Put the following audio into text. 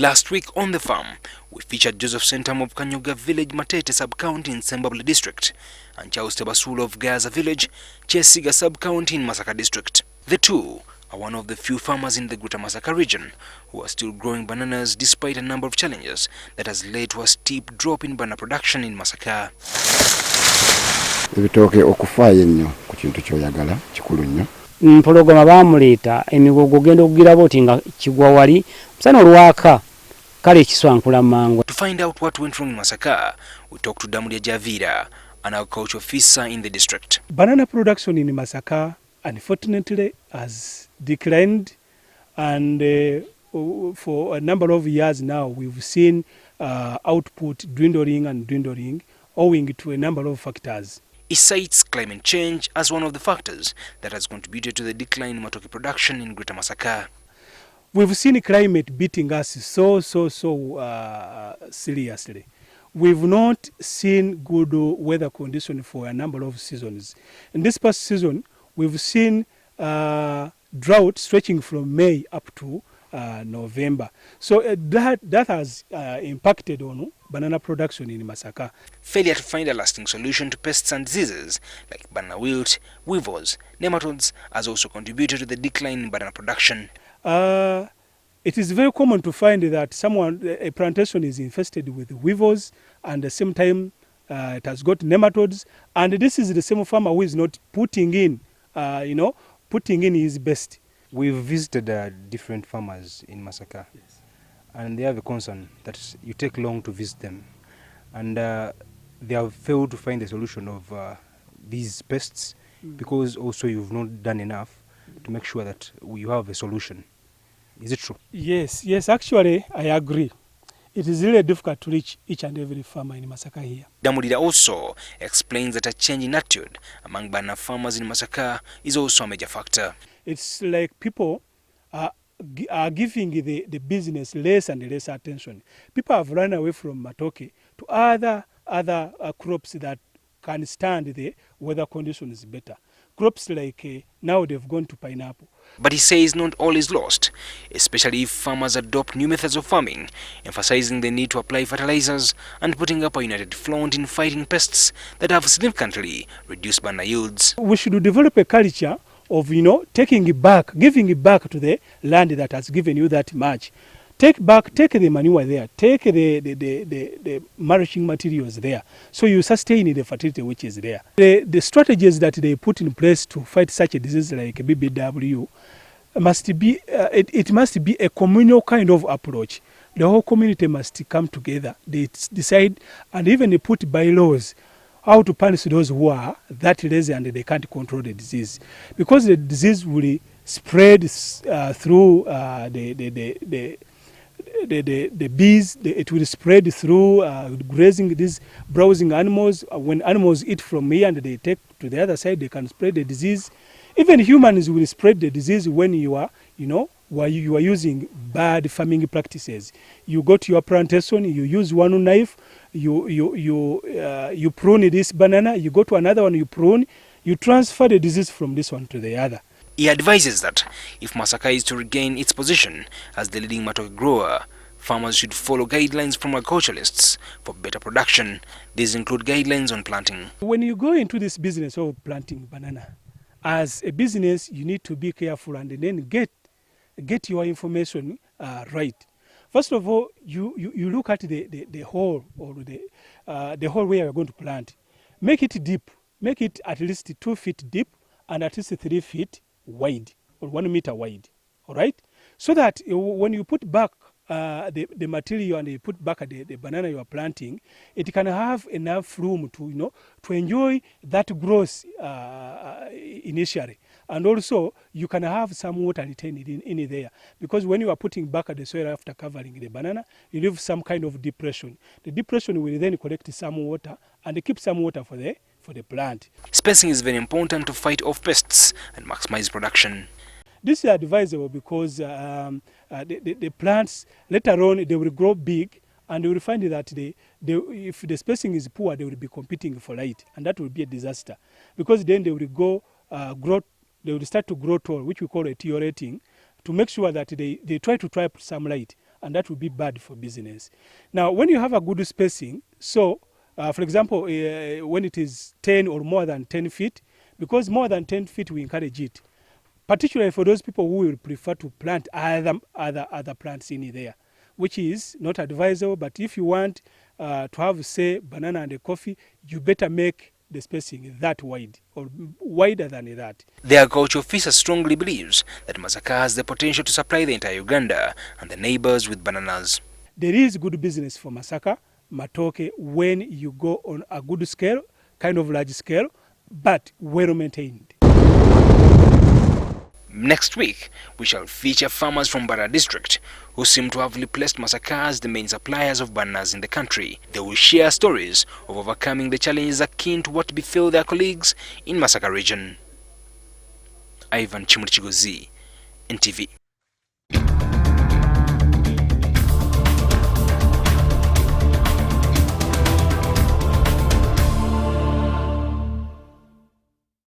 Last week on The Farm, we featured Joseph Sentam of Kanyoga Village, Matete Sub-County in Sembabule District, and Charles Tebasula of Gaza Village, Chesiga Sub-County in Masaka District. The two are one of the few farmers in the Greater Masaka region who are still growing bananas despite a number of challenges that has led to a steep drop in banana production in Masaka. Ebitooke okufaayo ennyo ku kintu ky'oyagala kikulu nnyo. Mpologoma bamuleeta emigogo genda okugira boti nga kigwa wali musana olwaka kale ekiswankula mangu. To find out what went wrong in Masaka, we talked to Damulia Javira, an agriculture officer in the district. Banana production in Masaka unfortunately has declined, and for a number of years now we've seen output dwindling owing to a number of factors. He cites climate change as one of the factors that has contributed to the decline in matooke production in Greater Masaka. We've seen climate beating us so seriously. We've not seen good weather conditions for a number of seasons. In this past season, we've seen drought stretching from May up to November. So that has impacted on banana production in Masaka. Failure to find a lasting solution to pests and diseases like banana wilt, weevils, nematodes has also contributed to the decline in banana production. It is very common to find that a plantation is infested with weevils, and at the same time it has got nematodes, and this is the same farmer who is not putting in his best. We've visited different farmers in Masaka, yes, and they have a concern that you take long to visit them, and they have failed to find a solution of these pests because also you've not done enough to make sure that you have a solution. Is it true? Yes, actually I agree. It is really difficult to reach each and every farmer in Masaka here. Damudida also explains that a change in attitude among banana farmers in Masaka is also a major factor. It's like people are giving the business less and less attention. People have run away from matooke to other crops that can stand the weather conditions better. Crops like now they've gone to pineapple. But he says not all is lost, especially if farmers adopt new methods of farming, emphasizing the need to apply fertilizers and putting up a united front in fighting pests that have significantly reduced banana yields. We should develop a culture of giving it back to the land that has given you that much. Take the manure there, take the mulching materials there, so you sustain the fertility which is there. The strategies that they put in place to fight such a disease like BBW must be it must be a communal kind of approach. The whole community must come together. They decide and even they put bylaws how to punish those who are that lazy and they can't control the disease, because the disease will spread through the bees. It will spread through grazing these browsing animals. When animals eat from here and they take to the other side, they can spread the disease. Even humans will spread the disease when you are using bad farming practices. You go to your plantation, you use one knife, you prune this banana, you go to another one, you prune, you transfer the disease from this one to the other. He advises that if Masaka is to regain its position as the leading matooke grower, farmers should follow guidelines from agriculturists for better production. These include guidelines on planting. When you go into this business of planting banana, as a business, you need to be careful and then get your information right. First of all, you look at the hole or the hole where you're going to plant. Make it deep. Make it at least 2 feet deep and at least 3 feet wide or 1 meter wide. All right, so that when you put back the material and you put back the banana you are planting, it can have enough room to enjoy that growth initially, and also you can have some water retained in there, because when you are putting back the soil after covering the banana, you leave some kind of depression. The depression will then collect some water and keep some water for the plant. Spacing is very important to fight off pests and maximize production. This is advisable because the plants later on they will grow big, and you will find that if the spacing is poor, they will be competing for light, and that will be a disaster, because then they will they will start to grow tall, which we call a teal rating, to make sure that they try to trap some light. and that will be bad for business. Now, when you have a good spacing, so for example, when it is 10 or more than 10 feet, because more than 10 feet we encourage it, particularly for those people who will prefer to plant other plants in there, which is not advisable. But if you want to have, say, banana and a coffee, you better make the spacing that wide or wider than that. The agriculture officer strongly believes that Masaka has the potential to supply the entire Uganda and the neighbors with bananas. There is good business for Masaka, matooke, when you go on a good scale, kind of large scale, but well maintained. Next week, we shall feature farmers from Bara district who seem to have replaced Masaka as the main suppliers of bananas in the country. They will share stories of overcoming the challenges akin to what befell their colleagues in Masaka region. Ivan Chimuchigozi, NTV.